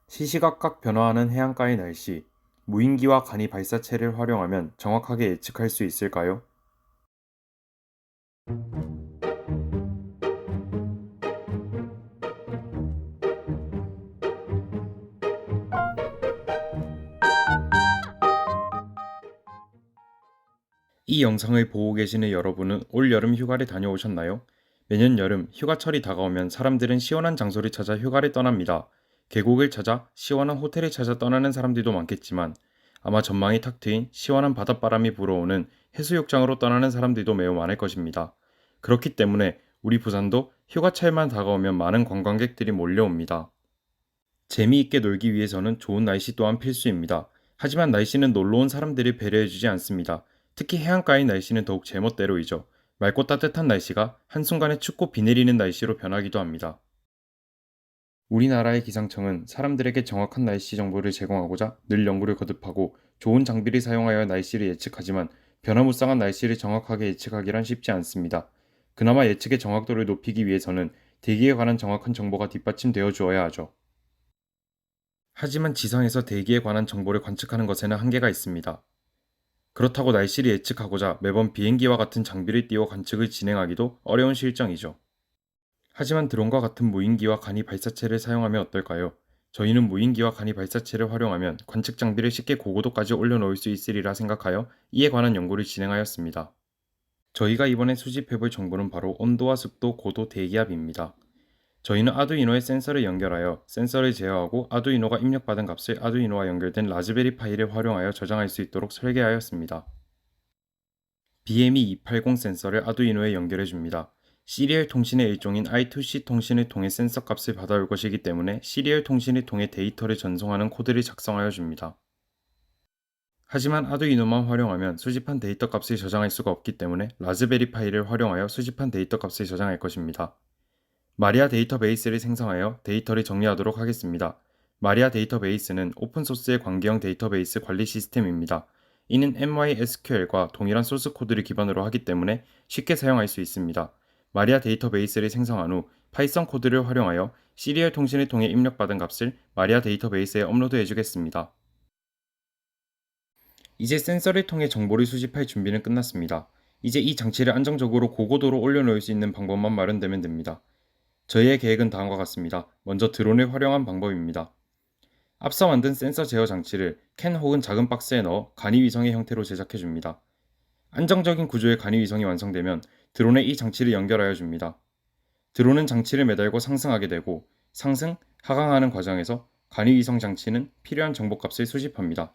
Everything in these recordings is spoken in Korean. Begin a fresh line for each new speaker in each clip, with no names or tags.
시시각각 변화하는 해안가의 날씨, 무인기와 간이 발사체를 활용하면 정확하게 예측할 수 있을까요? 이 영상을 보고 계시는 여러분은 올 여름 휴가를 다녀오셨나요? 매년 여름 휴가철이 다가오면 사람들은 시원한 장소를 찾아 휴가를 떠납니다. 계곡을 찾아 시원한 호텔을 찾아 떠나는 사람들도 많겠지만 아마 전망이 탁 트인 시원한 바닷바람이 불어오는 해수욕장으로 떠나는 사람들도 매우 많을 것입니다. 그렇기 때문에 우리 부산도 휴가철만 다가오면 많은 관광객들이 몰려옵니다. 재미있게 놀기 위해서는 좋은 날씨 또한 필수입니다. 하지만 날씨는 놀러온 사람들을 배려해주지 않습니다. 특히 해안가의 날씨는 더욱 제멋대로이죠. 맑고 따뜻한 날씨가 한순간에 춥고 비 내리는 날씨로 변하기도 합니다. 우리나라의 기상청은 사람들에게 정확한 날씨 정보를 제공하고자 늘 연구를 거듭하고 좋은 장비를 사용하여 날씨를 예측하지만 변화무쌍한 날씨를 정확하게 예측하기란 쉽지 않습니다. 그나마 예측의 정확도를 높이기 위해서는 대기에 관한 정확한 정보가 뒷받침되어 주어야 하죠. 하지만 지상에서 대기에 관한 정보를 관측하는 것에는 한계가 있습니다. 그렇다고 날씨를 예측하고자 매번 비행기와 같은 장비를 띄워 관측을 진행하기도 어려운 실정이죠. 하지만 드론과 같은 무인기와 간이 발사체를 사용하면 어떨까요? 저희는 무인기와 간이 발사체를 활용하면 관측 장비를 쉽게 고고도까지 올려놓을 수 있으리라 생각하여 이에 관한 연구를 진행하였습니다. 저희가 이번에 수집해볼 정보는 바로 온도와 습도, 고도, 대기압입니다. 저희는 아두이노에 센서를 연결하여 센서를 제어하고 아두이노가 입력받은 값을 아두이노와 연결된 라즈베리 파이를 활용하여 저장할 수 있도록 설계하였습니다. BME280 센서를 아두이노에 연결해 줍니다. 시리얼 통신의 일종인 I2C 통신을 통해 센서 값을 받아올 것이기 때문에 시리얼 통신을 통해 데이터를 전송하는 코드를 작성하여 줍니다. 하지만 아두이노만 활용하면 수집한 데이터 값을 저장할 수가 없기 때문에 라즈베리 파이를 활용하여 수집한 데이터 값을 저장할 것입니다. 마리아 데이터베이스를 생성하여 데이터를 정리하도록 하겠습니다. 마리아 데이터베이스는 오픈소스의 관계형 데이터베이스 관리 시스템입니다. 이는 MySQL과 동일한 소스 코드를 기반으로 하기 때문에 쉽게 사용할 수 있습니다. 마리아 데이터베이스를 생성한 후 파이썬 코드를 활용하여 시리얼 통신을 통해 입력받은 값을 마리아 데이터베이스에 업로드해 주겠습니다. 이제 센서를 통해 정보를 수집할 준비는 끝났습니다. 이제 이 장치를 안정적으로 고고도로 올려놓을 수 있는 방법만 마련되면 됩니다. 저희의 계획은 다음과 같습니다. 먼저 드론을 활용한 방법입니다. 앞서 만든 센서 제어 장치를 캔 혹은 작은 박스에 넣어 간이 위성의 형태로 제작해 줍니다. 안정적인 구조의 간이 위성이 완성되면 드론에 이 장치를 연결하여 줍니다. 드론은 장치를 매달고 상승하게 되고 상승, 하강하는 과정에서 간이 위성 장치는 필요한 정보값을 수집합니다.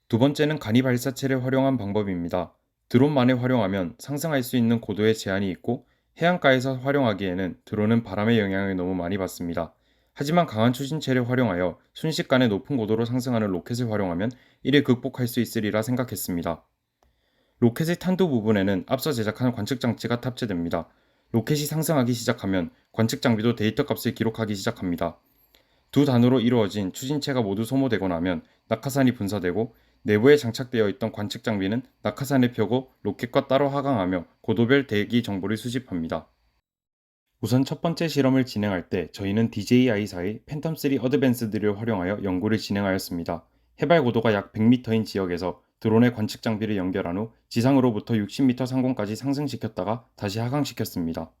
두 번째는 간이 발사체를 활용한 방법입니다. 드론만을 활용하면 상승할 수 있는 고도에 제한이 있고 해안가에서 활용하기에는 드론은 바람의 영향을 너무 많이 받습니다. 하지만 강한 추진체를 활용하여 순식간에 높은 고도로 상승하는 로켓을 활용하면 이를 극복할 수 있으리라 생각했습니다. 로켓의 탄도 부분에는 앞서 제작한 관측 장치가 탑재됩니다. 로켓이 상승하기 시작하면 관측 장비도 데이터 값을 기록하기 시작합니다. 두 단으로 이루어진 추진체가 모두 소모되고 나면 낙하산이 분사되고 내부에 장착되어 있던 관측 장비는 낙하산을 펴고 로켓과 따로 하강하며 고도별 대기 정보를 수집합니다. 우선 첫 번째 실험을 진행할 때 저희는 DJI-4의 팬텀3 어드밴스드를 활용하여 연구를 진행하였습니다. 해발 고도가 약 100m인 지역에서 드론의 관측 장비를 연결한 후 지상으로부터 60m 상공까지 상승시켰다가 다시 하강시켰습니다.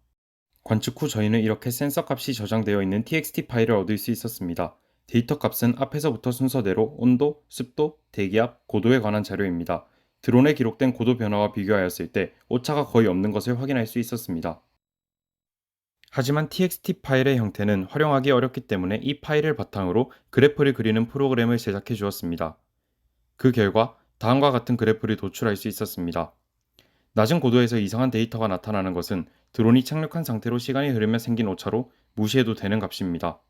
관측 후 저희는 이렇게 센서 값이 저장되어 있는 txt 파일을 얻을 수 있었습니다. 데이터 값은 앞에서부터 순서대로 온도, 습도, 대기압, 고도에 관한 자료입니다. 드론에 기록된 고도 변화와 비교하였을 때 오차가 거의 없는 것을 확인할 수 있었습니다. 하지만 txt 파일의 형태는 활용하기 어렵기 때문에 이 파일을 바탕으로 그래프를 그리는 프로그램을 제작해 주었습니다. 그 결과 다음과 같은 그래프를 도출할 수 있었습니다. 낮은 고도에서 이상한 데이터가 나타나는 것은 드론이 착륙한 상태로 시간이 흐르며 생긴 오차로 무시해도 되는 값입니다.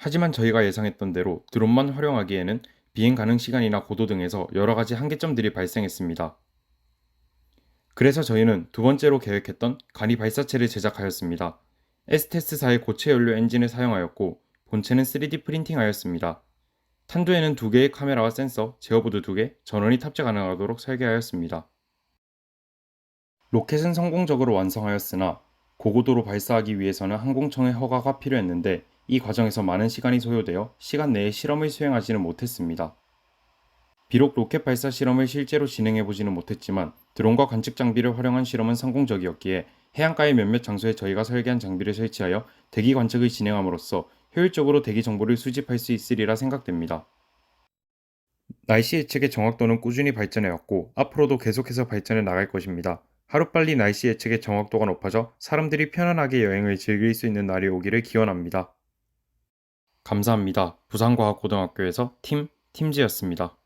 하지만 저희가 예상했던 대로 드론만 활용하기에는 비행 가능 시간이나 고도 등에서 여러 가지 한계점들이 발생했습니다. 그래서 저희는 두 번째로 계획했던 간이 발사체를 제작하였습니다. 에스테스사의 고체 연료 엔진을 사용하였고 본체는 3D 프린팅하였습니다. 탄두에는 두 개의 카메라와 센서, 제어보드 2개, 전원이 탑재 가능하도록 설계하였습니다. 로켓은 성공적으로 완성하였으나 고고도로 발사하기 위해서는 항공청의 허가가 필요했는데 이 과정에서 많은 시간이 소요되어 시간 내에 실험을 수행하지는 못했습니다. 비록 로켓 발사 실험을 실제로 진행해보지는 못했지만 드론과 관측 장비를 활용한 실험은 성공적이었기에 해안가의 몇몇 장소에 저희가 설계한 장비를 설치하여 대기 관측을 진행함으로써 효율적으로 대기 정보를 수집할 수 있으리라 생각됩니다. 날씨 예측의 정확도는 꾸준히 발전해왔고 앞으로도 계속해서 발전해 나갈 것입니다. 하루빨리 날씨 예측의 정확도가 높아져 사람들이 편안하게 여행을 즐길 수 있는 날이 오기를 기원합니다. 감사합니다. 부산과학고등학교에서 팀지였습니다.